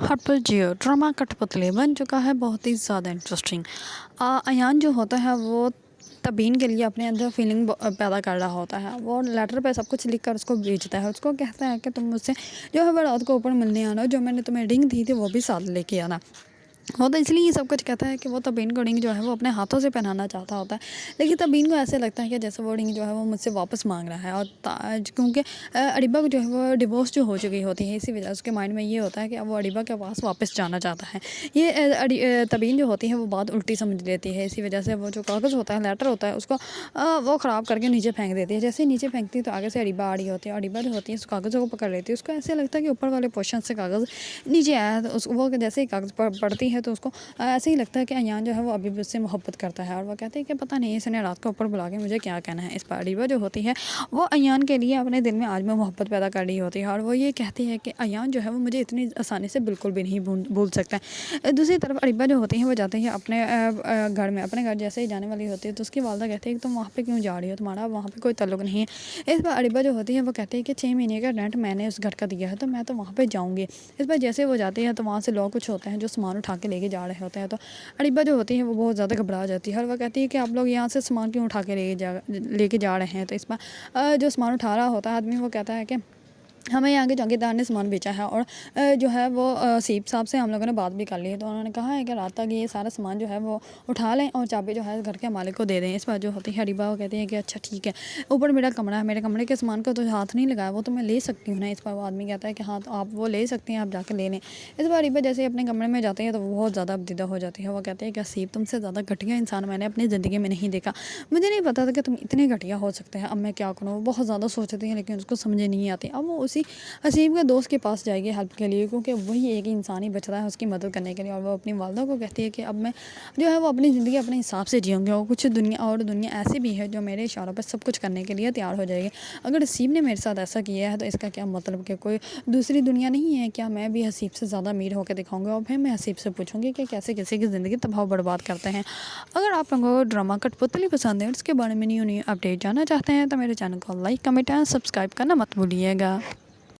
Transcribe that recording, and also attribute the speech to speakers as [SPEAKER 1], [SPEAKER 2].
[SPEAKER 1] हटपल जियो drama कठपुतली बन चुका है बहुत ही ज़्यादा इंटरेस्टिंग। अयान जो होता है वो तबीन के लिए अपने अंदर फीलिंग पैदा कर रहा होता है। वो लेटर पे सब कुछ लिख कर उसको भेजता है। उसको कहता है कि तुम मुझसे जो है वो रात को ऊपर मिलने आना, जो मैंने तुम्हें रिंग दी थी वो भी साथ लेके आना। वो तो इसलिए ये सब कुछ कहता है कि वो तबीन को रिंग जो है वो अपने हाथों से पहनाना चाहता होता है, लेकिन तबीन को ऐसे लगता है कि जैसे वो रिंग जो है वो मुझसे वापस मांग रहा है। और क्योंकि अरीबा को जो है वो डिवोर्स जो हो चुकी होती है, इसी वजह से उसके माइंड में ये होता है कि अब वो अरीबा के पास वापस जाना चाहता है। ये तबीन जो होती है वो बात उल्टी समझ लेती है। इसी वजह से वो जो कागज़ होता है, लेटर होता है, उसको वो ख़राब करके नीचे फेंक देती है। जैसे ही नीचे फेंकती है तो आगे से अरीबा आ रही होती है। अरीबा जो होती है उस कागज़ों को पकड़ लेती है। उसको ऐसे लगता है कि ऊपर वाले पोर्शन से कागज़ नीचे आया है, तो वो जैसे ही कागज़ पढ़ती है तो उसको ऐसे ही लगता है कि अयान जो है वो अभी भी उससे मोहब्बत करता है। और वो कहते हैं कि पता नहीं इसने रात को ऊपर बुला के मुझे क्या कहना है। इस पर अरीबा जो होती है वो अयान के लिए अपने दिल में आज में मोहब्बत पैदा कर रही होती है। और वो ये कहती है कि अयान जो है वो मुझे इतनी आसानी से बिल्कुल भी नहीं भूल सकता है। दूसरी तरफ अरीबा जो होती है वो जाती है अपने घर में। अपने घर जैसे ही जाने वाली होती है तो उसकी वालदा कहती है कि तुम वहाँ पे क्यों जा रही हो, तुम्हारा वहाँ पे कोई ताल्लुक नहीं है। इस पर अरीबा जो होती है वो कहती है कि 6 महीने का रेंट मैंने उस घर का दिया है तो मैं तो वहाँ पे जाऊँगी। इस पर जैसे वो जाती है तो वहाँ से लोग कुछ होते हैं जो सामान उठा के लेके जा रहे होते हैं। तो अरीबा जो होती है वो बहुत ज़्यादा घबरा जाती है और वो कहती है कि आप लोग यहाँ से सामान क्यों उठा के लेके जा रहे हैं। तो इस पर जो सामान उठा रहा होता है आदमी वो कहता है कि हमें यहाँ के चौकीदार ने सामान बेचा है। और जो है वो सीप साहब से हम लोगों ने बात भी कर ली है, तो उन्होंने कहा है कि रात तक ये सारा सामान जो है वो उठा लें और चाबी जो है घर के मालिक को दे दें। इस पर जो होती है अरीबा वो कहती है कि अच्छा ठीक है, ऊपर मेरा कमरा है, मेरे कमरे के सामान को तो हाथ नहीं लगाया, वो तो मैं ले सकती हूँ ना। इस पर वो आदमी कहता है कि हाँ तो आप वो ले सकती हैं, आप जाकर ले लें। इस पर अरीबा जैसे ही अपने कमरे में जाती है तो वो बहुत ज़्यादा अबदिदा हो जाती है। वो कहती है कि सीप तुमसे ज़्यादा घटिया इंसान मैंने अपनी ज़िंदगी में नहीं देखा, मुझे नहीं पता था कि तुम इतने घटिया हो सकते हैं। अब मैं क्या करूँ। वो बहुत ज़्यादा सोचती है लेकिन उसको समझ नहीं आती। अब वो उसी हसीब के दोस्त के पास जाएगी हेल्प के लिए, क्योंकि वही एक इंसान ही बच रहा है उसकी मदद करने के लिए। और वो अपनी वालदा को कहती है कि अब मैं जो है वो अपनी ज़िंदगी अपने हिसाब से जीऊँगी और कुछ दुनिया ऐसी भी है जो मेरे इशारों पर सब कुछ करने के लिए तैयार हो जाएगी। अगर हसीब ने मेरे साथ ऐसा किया है तो इसका क्या मतलब कि कोई दूसरी दुनिया नहीं है क्या? मैं भी हसीब से ज़्यादा अमीर होकर दिखाऊँगी और फिर मैं हसीब से पूछूँगी कि कैसे किसी की ज़िंदगी तबाह बर्बाद करते हैं। अगर आप लोगों को ड्रामा कठपुतली पसंद है, उसके बारे में न्यू अपडेट जानना चाहते हैं तो मेरे चैनल को लाइक, कमेंट एंड सब्सक्राइब करना मत भूलिएगा।